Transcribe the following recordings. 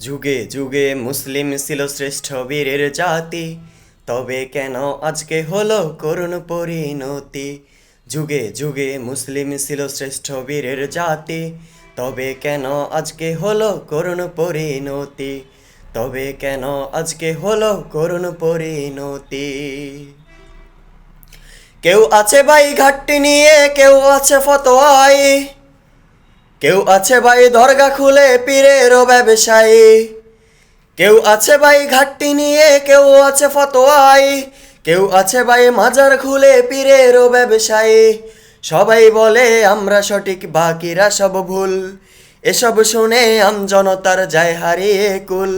যুগে যুগে মুসলিম ছিল শ্রেষ্ঠ বীরের জাতি, তবে কেন আজকে হলো করুণ পরিণতি। যুগে যুগে মুসলিম ছিল শ্রেষ্ঠ বীরের জাতি, তবে কেন আজকে হলো করুণ পরিণতি। তবে কেন আজকে হলো করুণ পরিণতি। কেউ আছে ভাই ঘাটতি নিয়ে, কেউ আছে ফতোয়ায়, কেউ আছে ভাই দরগা খুলে পীরেরও ব্যবসায়ী। কেউ আছে ভাই ঘাটতি নিয়ে, কেউ আছে ফতোয়ায়, কেউ আছে ভাই মাজার খুলে পীরেরও ব্যবসায়ী। সবাই বলে আমরা সঠিক বাকিরা সব ভুল, এসব শুনে আমজনতার যায় হারিয়ে কুল।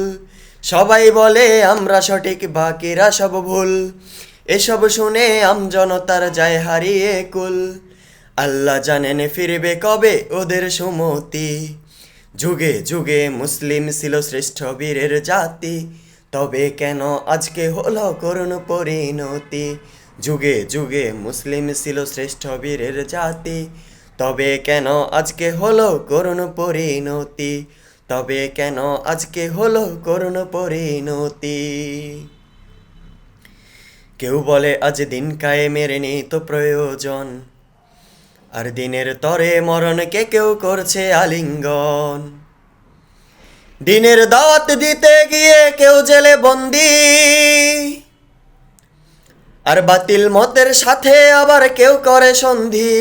সবাই বলে আমরা সঠিক বাকিরা সব ভুল, এসব শুনে আমজনতার যায় হারিয়ে কুল। আল্লাহ জানেন ফিরবে কবে ওদের সুমতি। যুগে যুগে মুসলিম ছিল শ্রেষ্ঠ বীরের জাতি, তবে কেন আজকে হলো করুণ পরিণতি। যুগে যুগে মুসলিম ছিল শ্রেষ্ঠ বীরের জাতি, তবে কেন আজকে হলো করুণ পরিণতি। তবে কেন আজকে হলো করুণ পরিণতি। কেউ বলে আজ দিন কায়েমের নেই তো প্রয়োজন, আর দিনের তরে মরণকে কেউ করছে আলিঙ্গন। দিনের দাওয়াত দিতে গিয়ে কেউ জেলে বন্দি, আর বাতিল মতের সাথে আবার কেউ করে সন্ধি।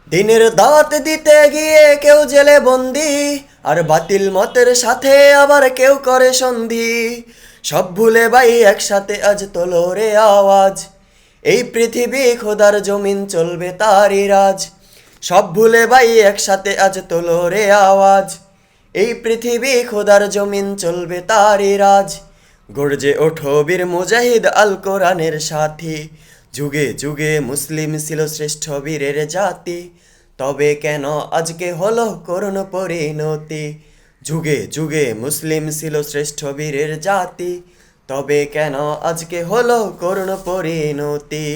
দিনের দাওয়াত দিতে গিয়ে কেউ জেলে বন্দি, আর বাতিল মতের সাথে আবার কেউ করে সন্ধি। সব ভুলে ভাই একসাথে আজ তোলো রে আওয়াজ, এই পৃথিবী খোদার জমিন চলবে তারই রাজ। সব ভুলে ভাই একসাথে আজ তোলো রে আওয়াজ, এই পৃথিবী খোদার জমিন চলবে তারই রাজ। গর্জে ওঠো বীর মুজাহিদ আল কোরআনের সাথী, যুগে যুগে মুসলিম ছিল শ্রেষ্ঠ বীরের জাতি, তবে কেন আজকে হলো করুণ পরিণতি। যুগে যুগে মুসলিম ছিল শ্রেষ্ঠ বীরের জাতি, তবে কেন আজকে হলো করুণ পরিণতি।